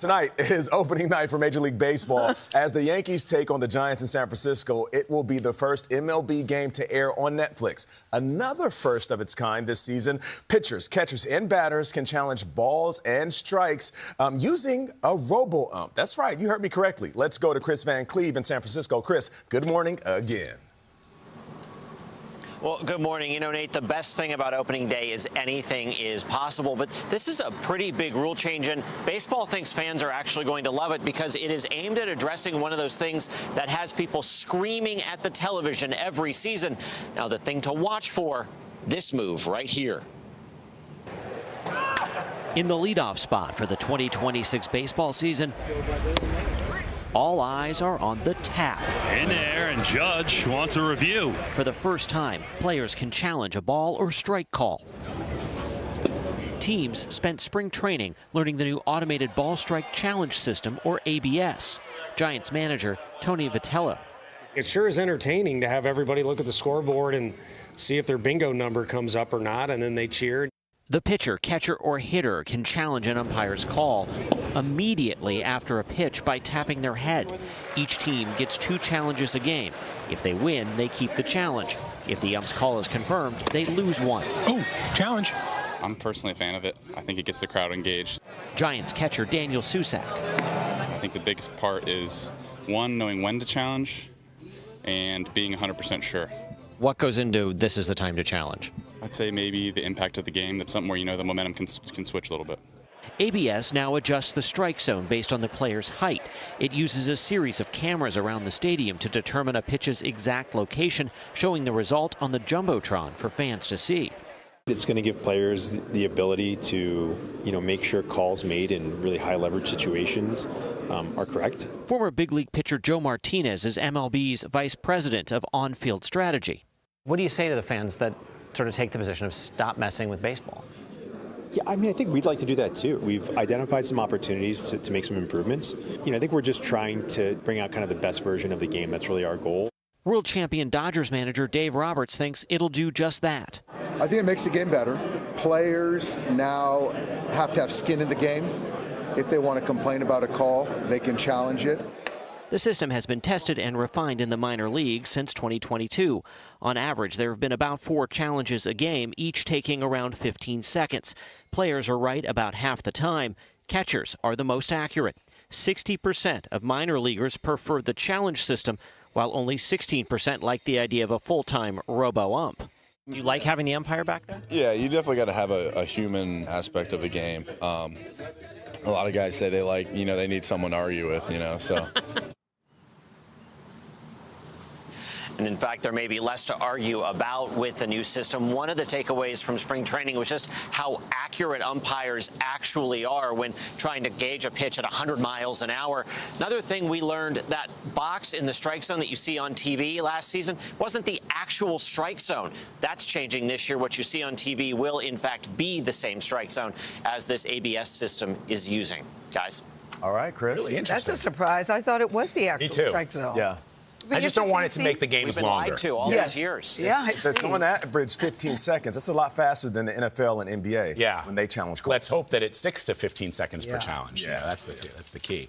Tonight is opening night for Major League Baseball. As the Yankees take on the Giants in San Francisco, it will be the first MLB game to air on Netflix. Another first of its kind this season. Pitchers, catchers, and batters can challenge balls and strikes using a robo-ump. That's right, you heard me correctly. Let's go to Kris Van Cleave in San Francisco. Kris, good morning again. Well, good morning. You know, Nate, the best thing about opening day is anything is possible. But this is a pretty big rule change, and baseball thinks fans are actually going to love it because it is aimed at addressing one of those things that has people screaming at the television every season. Now, the thing to watch for, this move right here. In the leadoff spot for the 2026 baseball season, all eyes are on the tap. In there, and Judge wants a review. For the first time, players can challenge a ball or strike call. Teams spent spring training learning the new automated ball strike challenge system, or ABS. Giants manager Tony Vitello. It sure is entertaining to have everybody look at the scoreboard and see if their bingo number comes up or not, and then they cheer. The pitcher, catcher, or hitter can challenge an umpire's call immediately after a pitch by tapping their head. Each team gets 2 challenges a game. If they win, they keep the challenge. If the ump's call is confirmed, they lose 1. Oh, challenge. I'm personally a fan of it. I think it gets the crowd engaged. Giants catcher Daniel Susak. I think the biggest part is, 1, knowing when to challenge and being 100% sure. What goes into this is the time to challenge? I'd say maybe the impact of the game. That's something where you know the momentum can switch a little bit. ABS now adjusts the strike zone based on the player's height. It uses a series of cameras around the stadium to determine a pitch's exact location, showing the result on the Jumbotron for fans to see. It's going to give players the ability to, make sure calls made in really high leverage situations are correct. Former big league pitcher Joe Martinez is MLB's vice president of on-field strategy. What do you say to the fans that sort of take the position of stop messing with baseball? Yeah, I think we'd like to do that too. We've identified some opportunities to make some improvements. I think we're just trying to bring out kind of the best version of the game. That's really our goal. World champion Dodgers manager Dave Roberts thinks it'll do just that. I think it makes the game better. Players now have to have skin in the game. If they want to complain about a call, they can challenge it. The system has been tested and refined in the minor leagues since 2022. On average, there have been about 4 challenges a game, each taking around 15 seconds. Players are right about half the time. Catchers are the most accurate. 60% of minor leaguers prefer the challenge system, while only 16% like the idea of a full-time robo-ump. Do you like having the umpire back there? Yeah, you definitely got to have a human aspect of the game. A lot of guys say they like, they need someone to argue with, so. And in fact, there may be less to argue about with the new system. One of the takeaways from spring training was just how accurate umpires actually are when trying to gauge a pitch at 100 miles an hour. Another thing we learned, that box in the strike zone that you see on TV last season wasn't the actual strike zone. That's changing this year. What you see on TV will, in fact, be the same strike zone as this ABS system is using. Guys. All right, Kris. Really interesting. That's a surprise. I thought it was the actual strike zone. Yeah. I just don't want it to make the games longer. We've been lied to all these years. Yeah, It's on average 15 seconds. That's a lot faster than the NFL and NBA when they challenge calls. Let's hope that it sticks to 15 seconds per challenge. Yeah, that's the key.